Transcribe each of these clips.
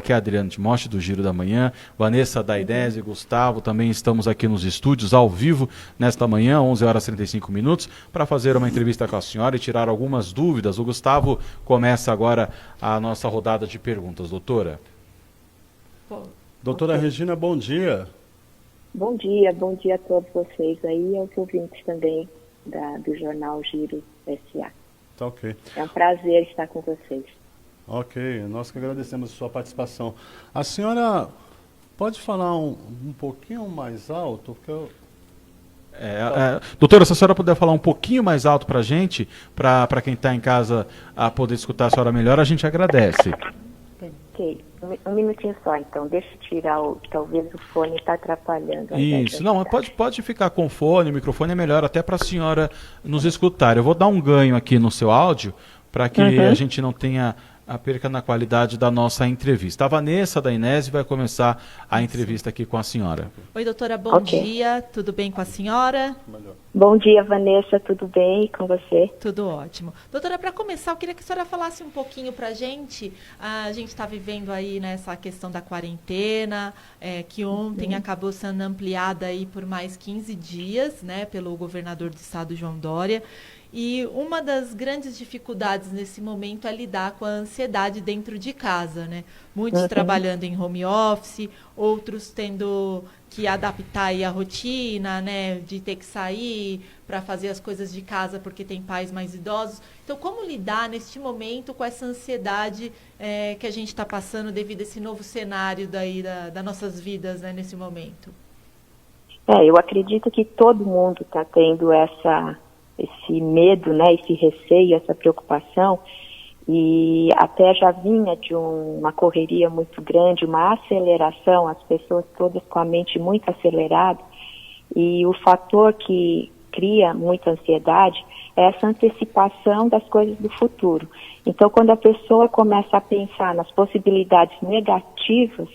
que é a Adriana Timóteo, do Giro da Manhã, Vanessa da Inés e Gustavo, também estamos aqui nos estúdios ao vivo nesta manhã, 11 horas e 35 minutos, para fazer uma entrevista com a senhora e tirar algumas dúvidas. O Gustavo começa agora a nossa rodada de perguntas, doutora. Doutora Regina, bom dia. Bom dia a todos vocês aí e aos ouvintes também do Jornal Giro SA. Tá ok. É um prazer estar com vocês. Ok, nós que agradecemos a sua participação. A senhora pode falar um pouquinho mais alto? Porque doutora, se a senhora puder falar um pouquinho mais alto para a gente, para quem está em casa a poder escutar a senhora melhor, a gente agradece. Ok, um minutinho só então, deixa eu tirar talvez o fone está atrapalhando. Isso, não, pode ficar com o fone, o microfone é melhor até para a senhora nos escutar. Eu vou dar um ganho aqui no seu áudio para que a gente não tenha a perca na qualidade da nossa entrevista. A Vanessa da Inés vai começar a entrevista aqui com a senhora. Oi, doutora, bom dia, tudo bem com a senhora? Bom dia, Vanessa, tudo bem com você? Tudo ótimo. Doutora, para começar, eu queria que a senhora falasse um pouquinho para a gente está vivendo aí nessa questão da quarentena, que ontem acabou sendo ampliada aí por mais 15 dias, né, pelo governador do estado, João Dória. E uma das grandes dificuldades nesse momento é lidar com a ansiedade dentro de casa, né? Muitos trabalhando em home office, outros tendo que adaptar aí a rotina, né? De ter que sair para fazer as coisas de casa porque tem pais mais idosos. Então, como lidar neste momento com essa ansiedade que a gente está passando devido a esse novo cenário daí das nossas vidas, né, nesse momento? Eu acredito que todo mundo está tendo esse medo, né, esse receio, essa preocupação, e até já vinha de uma correria muito grande, uma aceleração, as pessoas todas com a mente muito acelerada, e o fator que cria muita ansiedade é essa antecipação das coisas do futuro. Então, quando a pessoa começa a pensar nas possibilidades negativas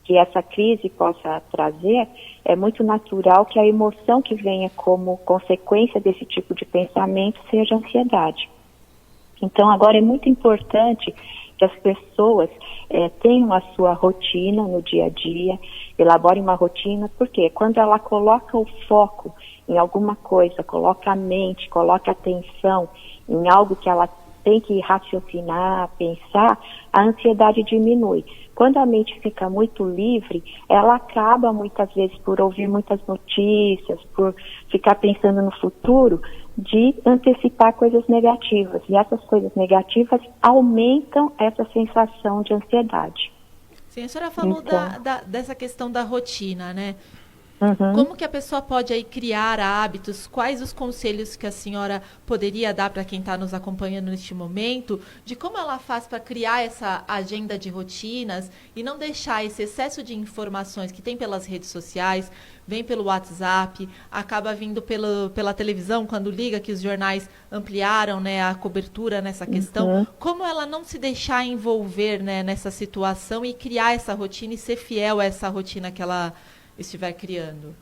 que essa crise possa trazer, é muito natural que a emoção que venha como consequência desse tipo de pensamento seja a ansiedade. Então, agora é muito importante que as pessoas tenham a sua rotina no dia a dia, elaborem uma rotina, porque quando ela coloca o foco em alguma coisa, coloca a mente, coloca a atenção em algo que ela tem que raciocinar, pensar, a ansiedade diminui. Quando a mente fica muito livre, ela acaba muitas vezes por ouvir muitas notícias, por ficar pensando no futuro, de antecipar coisas negativas. E essas coisas negativas aumentam essa sensação de ansiedade. Sim, a senhora falou dessa questão da rotina, né? Como que a pessoa pode aí criar hábitos? Quais os conselhos que a senhora poderia dar para quem está nos acompanhando neste momento, de como ela faz para criar essa agenda de rotinas e não deixar esse excesso de informações que tem pelas redes sociais, vem pelo WhatsApp, acaba vindo pela televisão, quando liga que os jornais ampliaram, né, a cobertura nessa questão. Como ela não se deixar envolver, né, nessa situação e criar essa rotina e ser fiel a essa rotina que ela estiver criando?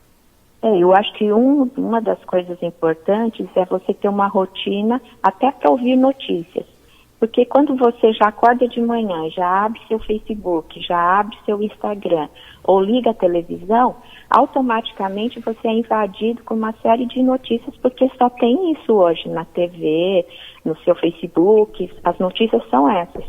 Eu acho que uma das coisas importantes é você ter uma rotina até para ouvir notícias. Porque quando você já acorda de manhã, já abre seu Facebook, já abre seu Instagram, ou liga a televisão, automaticamente você é invadido com uma série de notícias, porque só tem isso hoje na TV, no seu Facebook, as notícias são essas.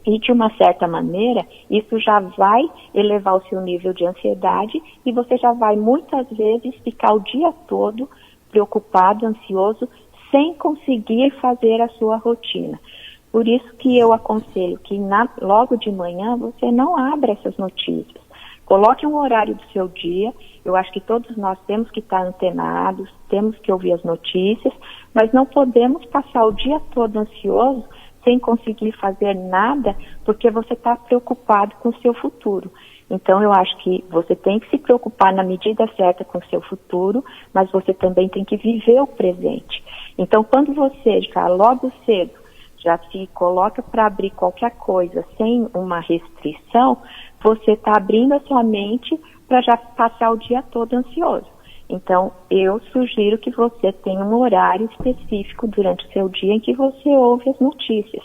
E, de uma certa maneira, isso já vai elevar o seu nível de ansiedade e você já vai, muitas vezes, ficar o dia todo preocupado, ansioso, sem conseguir fazer a sua rotina. Por isso que eu aconselho que logo de manhã você não abra essas notícias. Coloque um horário do seu dia. Eu acho que todos nós temos que estar antenados, temos que ouvir as notícias, mas não podemos passar o dia todo ansioso sem conseguir fazer nada, porque você está preocupado com o seu futuro. Então, eu acho que você tem que se preocupar na medida certa com o seu futuro, mas você também tem que viver o presente. Então, quando você já logo cedo já se coloca para abrir qualquer coisa sem uma restrição, você está abrindo a sua mente para já passar o dia todo ansioso. Então, eu sugiro que você tenha um horário específico durante o seu dia em que você ouve as notícias.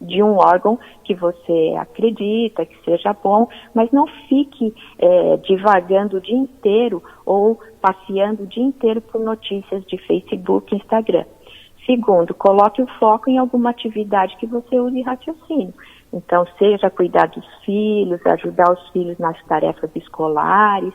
de um órgão que você acredita que seja bom, mas não fique divagando o dia inteiro ou passeando o dia inteiro por notícias de Facebook, Instagram. Segundo, coloque o foco em alguma atividade que você use raciocínio. Então, seja cuidar dos filhos, ajudar os filhos nas tarefas escolares,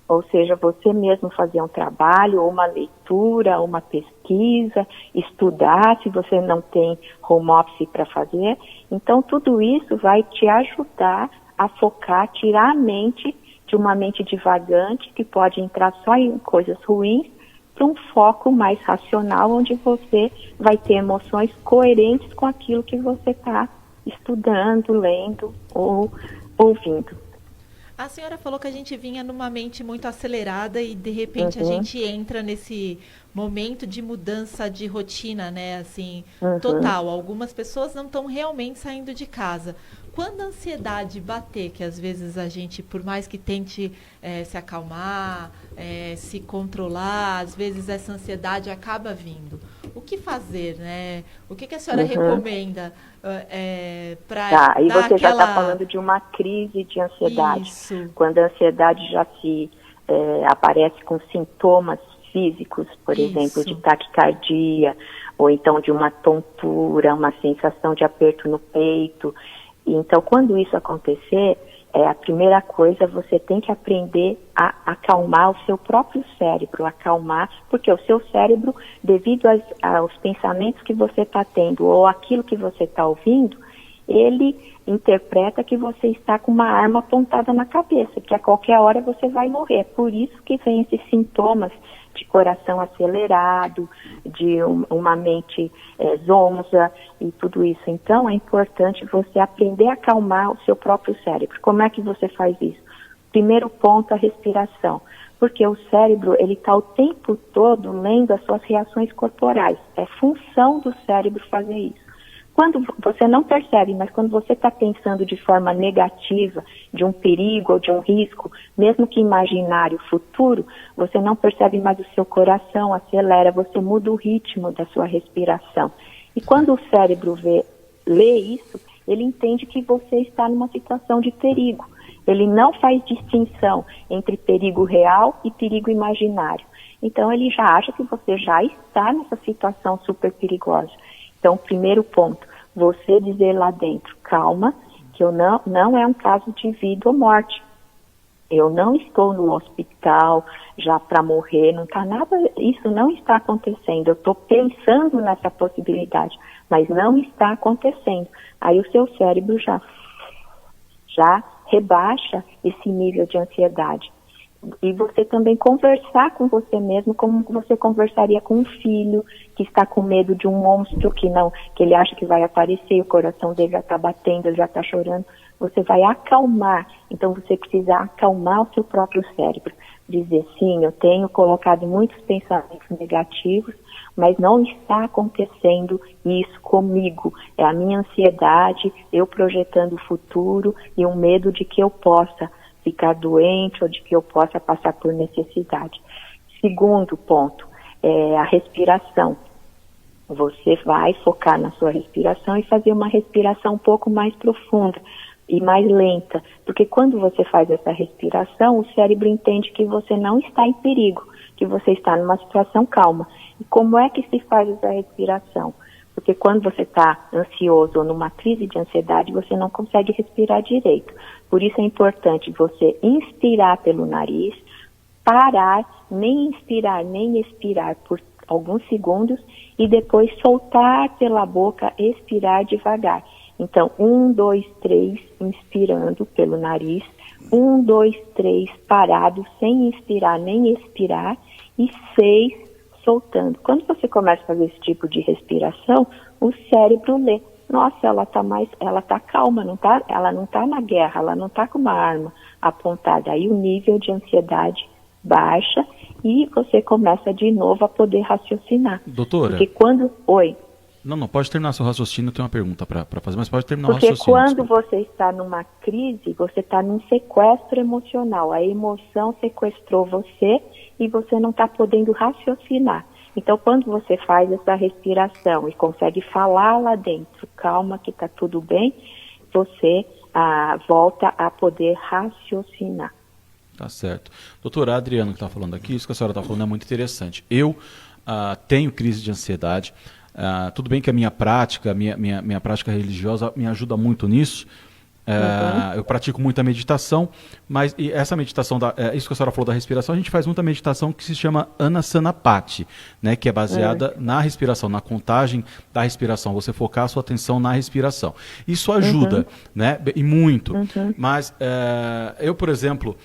ou seja, você mesmo fazer um trabalho, ou uma leitura, ou uma pesquisa, estudar, se você não tem home office para fazer. Então, tudo isso vai te ajudar a focar, tirar a mente de uma mente divagante, que pode entrar só em coisas ruins, para um foco mais racional, onde você vai ter emoções coerentes com aquilo que você está estudando, lendo ou ouvindo. A senhora falou que a gente vinha numa mente muito acelerada e de repente a gente entra nesse momento de mudança de rotina, né? Assim, total. Algumas pessoas não estão realmente saindo de casa. Quando a ansiedade bater, que às vezes a gente, por mais que tente se acalmar, se controlar, às vezes essa ansiedade acaba vindo. O que fazer, né? O que a senhora recomenda para Tá, e dar você já está aquela... falando de uma crise de ansiedade. Isso. Quando a ansiedade já se aparece com sintomas físicos, por exemplo, de taquicardia, ou então de uma tontura, uma sensação de aperto no peito. Então, quando isso acontecer, a primeira coisa, você tem que aprender a acalmar o seu próprio cérebro, acalmar, porque o seu cérebro, devido aos pensamentos que você está tendo ou aquilo que você está ouvindo, ele interpreta que você está com uma arma apontada na cabeça, que a qualquer hora você vai morrer. Por isso que vem esses sintomas de coração acelerado, de uma mente zonza e tudo isso. Então, é importante você aprender a acalmar o seu próprio cérebro. Como é que você faz isso? Primeiro ponto, a respiração. Porque o cérebro, ele está o tempo todo lendo as suas reações corporais. É função do cérebro fazer isso. Quando você não percebe, mas quando você está pensando de forma negativa, de um perigo ou de um risco, mesmo que imaginário, futuro, você não percebe mais o seu coração acelera, você muda o ritmo da sua respiração. E quando o cérebro lê isso, ele entende que você está numa situação de perigo. Ele não faz distinção entre perigo real e perigo imaginário. Então, ele já acha que você já está nessa situação super perigosa. Então, primeiro ponto, você dizer lá dentro, calma, que não é um caso de vida ou morte. Eu não estou no hospital já para morrer, não está nada, isso não está acontecendo. Eu estou pensando nessa possibilidade, mas não está acontecendo. Aí o seu cérebro já rebaixa esse nível de ansiedade. E você também conversar com você mesmo como você conversaria com um filho que está com medo de um monstro que ele acha que vai aparecer, o coração dele já está batendo, ele já está chorando. Você vai acalmar. Então você precisa acalmar o seu próprio cérebro. Dizer, sim, eu tenho colocado muitos pensamentos negativos, mas não está acontecendo isso comigo. É a minha ansiedade, eu projetando o futuro e um medo de que eu possa ficar doente ou de que eu possa passar por necessidade. Segundo ponto, a respiração. Você vai focar na sua respiração e fazer uma respiração um pouco mais profunda e mais lenta, porque quando você faz essa respiração, o cérebro entende que você não está em perigo, que você está numa situação calma. E como é que se faz essa respiração? Porque quando você está ansioso ou numa crise de ansiedade, você não consegue respirar direito. Por isso é importante você inspirar pelo nariz, parar, nem inspirar nem expirar por alguns segundos e depois soltar pela boca, expirar devagar. Então, 1, 2, 3, inspirando pelo nariz, 1, 2, 3, parado, sem inspirar nem expirar e 6, soltando. Quando você começa a fazer esse tipo de respiração, o cérebro lê. Nossa, ela tá calma, ela não tá na guerra, ela não tá com uma arma apontada. Aí o nível de ansiedade baixa e você começa de novo a poder raciocinar. Doutora? Porque quando... Oi? Não, pode terminar seu raciocínio, eu tenho uma pergunta para fazer, mas pode terminar o Porque raciocínio. Porque quando desculpa. você está numa crise, você está num sequestro emocional. A emoção sequestrou você e você não está podendo raciocinar. Então, quando você faz essa respiração e consegue falar lá dentro, calma que está tudo bem, você volta a poder raciocinar. Tá certo. Doutora Adriana, que está falando aqui, isso que a senhora está falando é muito interessante. Eu tenho crise de ansiedade. Tudo bem que a minha prática, minha prática religiosa me ajuda muito nisso. Eu pratico muita meditação, mas essa meditação, isso que a senhora falou da respiração, a gente faz muita meditação que se chama Anapanasati, né, que é baseada na respiração, na contagem da respiração, você focar a sua atenção na respiração. Isso ajuda, né, e muito. Mas eu, por exemplo,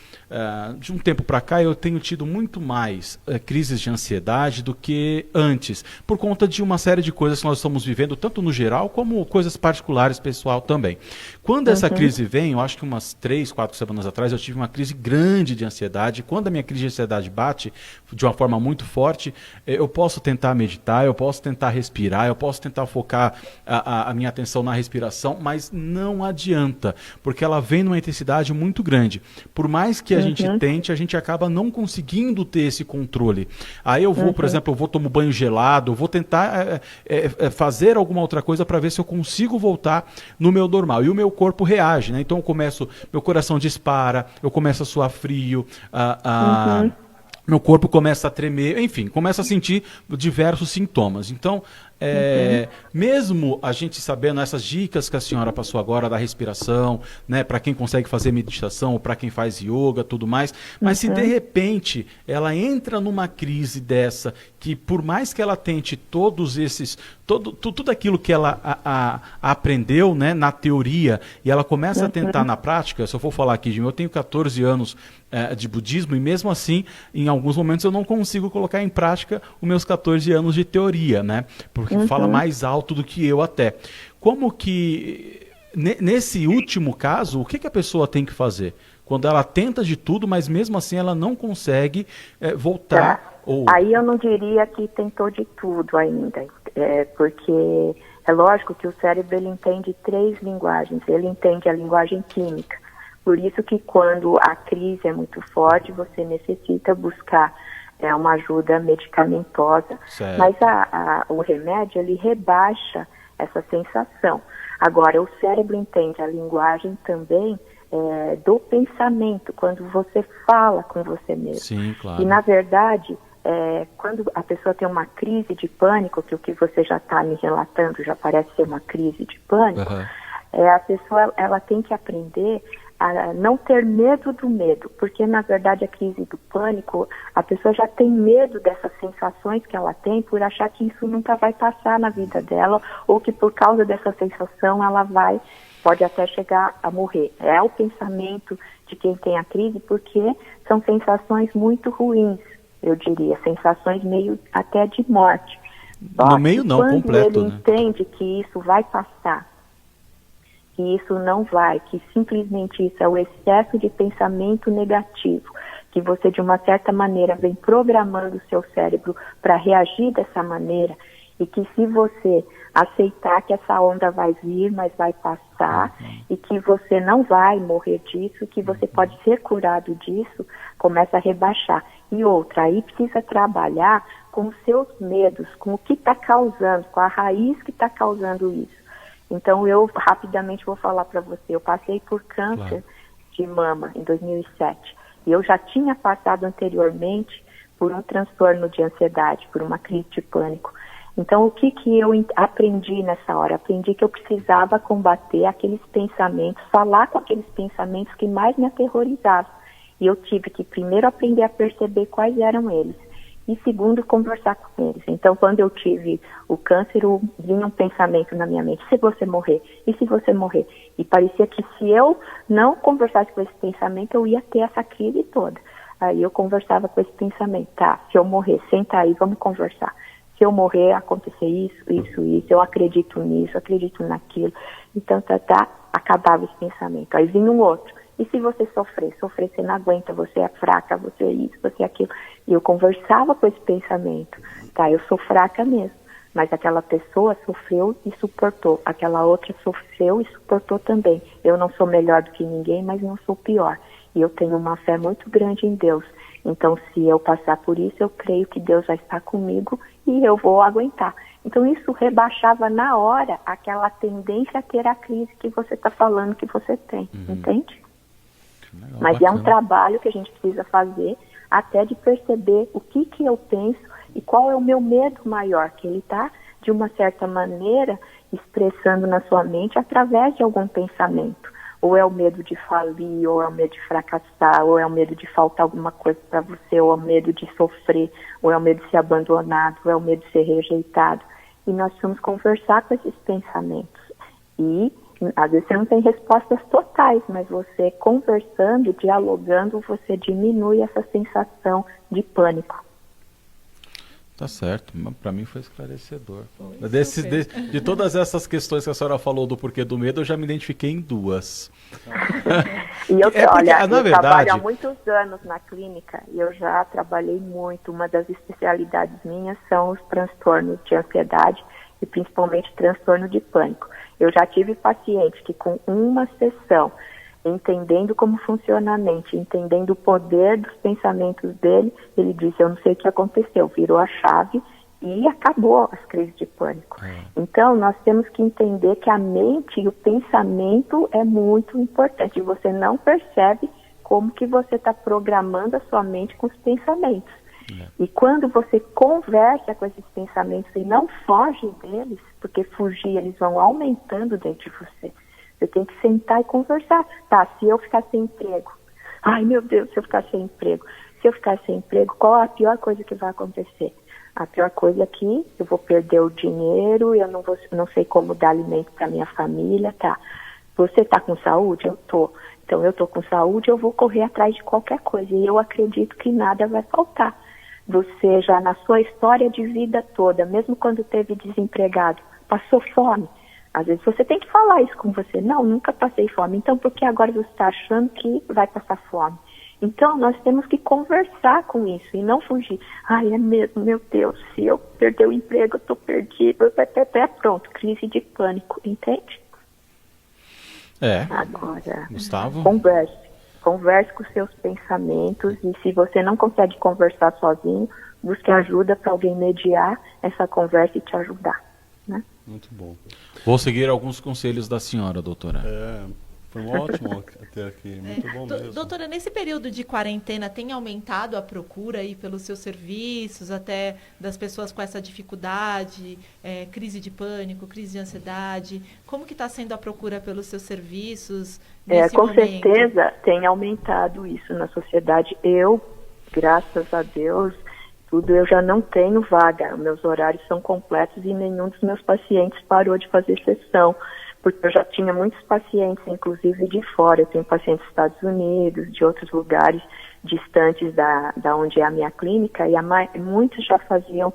de um tempo para cá, eu tenho tido muito mais crises de ansiedade do que antes, por conta de uma série de coisas que nós estamos vivendo, tanto no geral, como coisas particulares, pessoal também. Quando essa crise vem, eu acho que umas 3, 4 semanas atrás, eu tive uma crise grande de ansiedade. Quando a minha crise de ansiedade bate de uma forma muito forte, eu posso tentar meditar, eu posso tentar respirar, eu posso tentar focar a minha atenção na respiração, mas não adianta, porque ela vem numa intensidade muito grande. Por mais que a gente tente, a gente acaba não conseguindo ter esse controle. Aí eu vou, por exemplo, eu vou tomar banho gelado, eu vou tentar fazer alguma outra coisa para ver se eu consigo voltar no meu normal. E o meu corpo reage, né? Então meu coração dispara, eu começo a suar frio, meu corpo começa a tremer, enfim, começa a sentir diversos sintomas. Então, mesmo a gente sabendo essas dicas que a senhora passou agora da respiração, né, para quem consegue fazer meditação, ou para quem faz yoga, tudo mais, mas se de repente ela entra numa crise dessa, que por mais que ela tente tudo aquilo que ela aprendeu, né, na teoria, e ela começa a tentar na prática, se eu for falar aqui de mim, eu tenho 14 anos de budismo, e mesmo assim, em alguns momentos eu não consigo colocar em prática os meus 14 anos de teoria, né, porque fala mais alto do que eu até. Como que, nesse último caso, o que a pessoa tem que fazer? Quando ela tenta de tudo, mas mesmo assim ela não consegue voltar. Aí eu não diria que tentou de tudo ainda, porque é lógico que o cérebro ele entende 3 linguagens. Ele entende a linguagem química. Por isso que quando a crise é muito forte, você necessita buscar uma ajuda medicamentosa. Certo. Mas o remédio, ele rebaixa essa sensação. Agora, o cérebro entende a linguagem também do pensamento, quando você fala com você mesmo. Sim, claro. E, na verdade, quando a pessoa tem uma crise de pânico, que o que você já está me relatando já parece ser uma crise de pânico, a pessoa ela tem que aprender a não ter medo do medo, porque na verdade a crise do pânico, a pessoa já tem medo dessas sensações que ela tem por achar que isso nunca vai passar na vida dela, ou que por causa dessa sensação ela pode até chegar a morrer. É o pensamento de quem tem a crise, porque são sensações muito ruins, eu diria, sensações meio até de morte. No meio não, completo, quando ele entende que isso vai passar, que isso não vai, que simplesmente isso é o excesso de pensamento negativo, que você de uma certa maneira vem programando o seu cérebro para reagir dessa maneira, e que se você aceitar que essa onda vai vir, mas vai passar, e que você não vai morrer disso, que você pode ser curado disso, começa a rebaixar. E outra, aí precisa trabalhar com os seus medos, com o que está causando, com a raiz que está causando isso. Então, eu rapidamente vou falar para você. Eu passei por câncer de mama em 2007. E eu já tinha passado anteriormente por um transtorno de ansiedade, por uma crise de pânico. Então, o que eu aprendi nessa hora? Aprendi que eu precisava combater aqueles pensamentos, falar com aqueles pensamentos que mais me aterrorizavam. E eu tive que primeiro aprender a perceber quais eram eles. E segundo, conversar com eles. Então, quando eu tive o câncer, vinha um pensamento na minha mente: se você morrer? E se você morrer? E parecia que se eu não conversasse com esse pensamento, eu ia ter essa crise toda. Aí eu conversava com esse pensamento: tá, se eu morrer, senta aí, vamos conversar. Se eu morrer, acontecer isso, eu acredito nisso, acredito naquilo. Então, acabava esse pensamento. Aí vinha um outro: e se você sofrer? Sofrer você não aguenta, você é fraca, você é isso, você é aquilo. E eu conversava com esse pensamento: tá, eu sou fraca mesmo. mas aquela pessoa sofreu e suportou, aquela outra sofreu e suportou também. Eu não sou melhor do que ninguém, mas não sou pior. E eu tenho uma fé muito grande em Deus. Então, se eu passar por isso, eu creio que Deus vai estar comigo e eu vou aguentar. Então, isso rebaixava na hora aquela tendência a ter a crise que você está falando que você tem, entende? Legal, mas bacana. é um trabalho que a gente precisa fazer até de perceber o que eu penso e qual é o meu medo maior, que ele está, de uma certa maneira, expressando na sua mente através de algum pensamento. Ou é o medo de falir, ou é o medo de fracassar, ou é o medo de faltar alguma coisa para você, ou é o medo de sofrer, ou é o medo de ser abandonado, ou é o medo de ser rejeitado. E nós precisamos conversar com esses pensamentos. E às vezes você não tem respostas totais, mas você conversando, dialogando, você diminui essa sensação de pânico. Tá certo, para mim foi esclarecedor. Foi De todas essas questões que a senhora falou do porquê do medo, eu já me identifiquei em duas. E eu, É porque, olha, na eu verdade, trabalho há muitos anos na clínica e eu já trabalhei muito. Uma das especialidades minhas são os transtornos de ansiedade e principalmente transtorno de pânico. Eu já tive pacientes que com uma sessão, entendendo como funciona a mente, entendendo o poder dos pensamentos dele, ele disse, eu não sei o que aconteceu, virou a chave e acabou as crises de pânico. Então, nós temos que entender que a mente e o pensamento é muito importante. Você não percebe como que você está programando a sua mente com os pensamentos. E quando você conversa com esses pensamentos e não foge deles, porque fugir eles vão aumentando dentro de você. Você tem que sentar e conversar. Tá, se eu ficar sem emprego, ai meu Deus, se eu ficar sem emprego. Se eu ficar sem emprego, qual é a pior coisa que vai acontecer? A pior coisa é que eu vou perder o dinheiro, eu não sei como dar alimento para minha família, tá? Você está com saúde? Eu tô. Então eu tô com saúde, eu vou correr atrás de qualquer coisa. E eu acredito que nada vai faltar. Você já na sua história de vida toda, mesmo quando teve desempregado, passou fome. Às vezes você tem que falar isso com você. Não, nunca passei fome. Então, por que agora você está achando que vai passar fome? Então, nós temos que conversar com isso e não fugir. Ai, é mesmo, meu Deus, se eu perder o emprego, eu estou perdido. Pronto, crise de pânico, entende? Agora, Gustavo? Converse com os seus pensamentos e se você não consegue conversar sozinho, busque ajuda para alguém mediar essa conversa e te ajudar, né? Muito bom. Vou seguir alguns conselhos da senhora, doutora. Foi um ótimo ter aqui, muito bom mesmo. Doutora, nesse período de quarentena tem aumentado a procura aí pelos seus serviços, até das pessoas com essa dificuldade, crise de pânico, crise de ansiedade? Como que está sendo a procura pelos seus serviços nesse com momento? certeza tem aumentado isso na sociedade. Eu, graças a Deus, eu já não tenho vaga, meus horários são completos e nenhum dos meus pacientes parou de fazer sessão, porque eu já tinha muitos pacientes, inclusive de fora. Eu tenho pacientes dos Estados Unidos, de outros lugares distantes da onde é a minha clínica, e muitos já faziam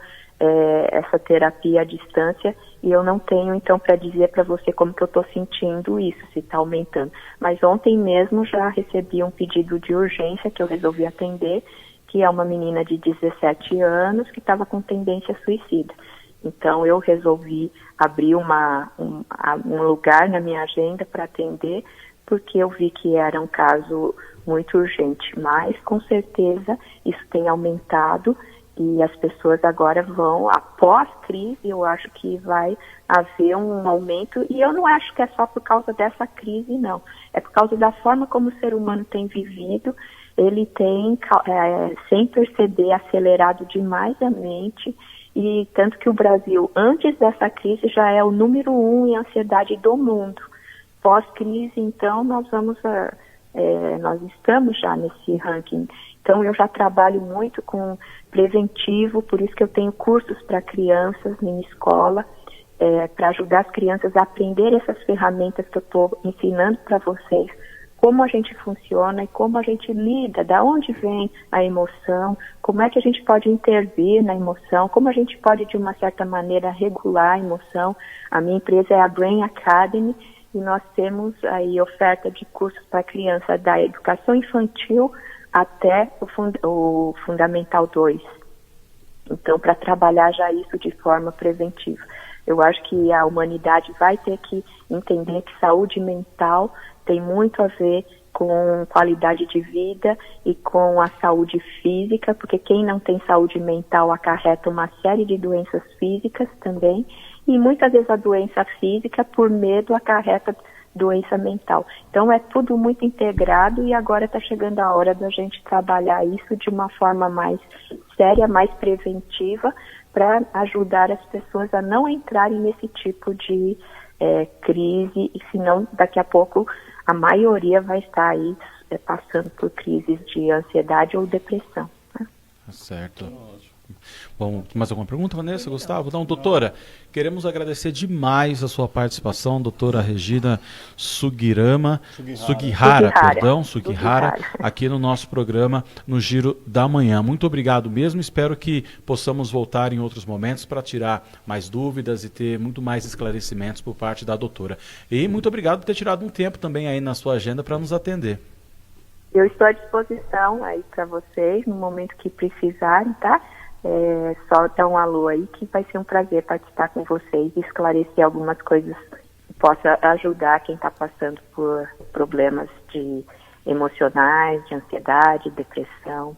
essa terapia à distância, e eu não tenho, então, para dizer para você como que eu estou sentindo isso, se está aumentando. Mas ontem mesmo já recebi um pedido de urgência que eu resolvi atender, que é uma menina de 17 anos que estava com tendência suicida. Então, eu resolvi abrir um lugar na minha agenda para atender, porque eu vi que era um caso muito urgente. Mas, com certeza, isso tem aumentado e as pessoas agora vão, após crise, eu acho que vai haver um aumento. E eu não acho que é só por causa dessa crise, não. É por causa da forma como o ser humano tem vivido. Ele tem, sem perceber, acelerado demais a mente, e tanto que o Brasil, antes dessa crise, já é o número 1 em ansiedade do mundo. Pós-crise, então, nós estamos já nesse ranking. Então, eu já trabalho muito com preventivo, por isso que eu tenho cursos para crianças em escola, para ajudar as crianças a aprender essas ferramentas que eu estou ensinando para vocês, como a gente funciona e como a gente lida, da onde vem a emoção, como é que a gente pode intervir na emoção, como a gente pode, de uma certa maneira, regular a emoção. A minha empresa é a Brain Academy e nós temos aí oferta de cursos para criança da educação infantil até o Fundamental 2. Então, para trabalhar já isso de forma preventiva. Eu acho que a humanidade vai ter que entender que saúde mental tem muito a ver com qualidade de vida e com a saúde física, porque quem não tem saúde mental acarreta uma série de doenças físicas também, e muitas vezes a doença física, por medo, acarreta doença mental. Então é tudo muito integrado e agora está chegando a hora da gente trabalhar isso de uma forma mais séria, mais preventiva, para ajudar as pessoas a não entrarem nesse tipo de crise, e senão daqui a pouco a maioria vai estar aí passando por crises de ansiedade ou depressão. Né? Certo. Bom, mais alguma pergunta, Vanessa, Gustavo? Não, doutora, queremos agradecer demais a sua participação, doutora Regina Sugihara, aqui no nosso programa, no Giro da Manhã. Muito obrigado mesmo, espero que possamos voltar em outros momentos para tirar mais dúvidas e ter muito mais esclarecimentos por parte da doutora. E muito obrigado por ter tirado um tempo também aí na sua agenda para nos atender. Eu estou à disposição aí para vocês, no momento que precisarem, tá? Só dar um alô aí, que vai ser um prazer participar com vocês e esclarecer algumas coisas que possa ajudar quem está passando por problemas emocionais, de ansiedade, depressão.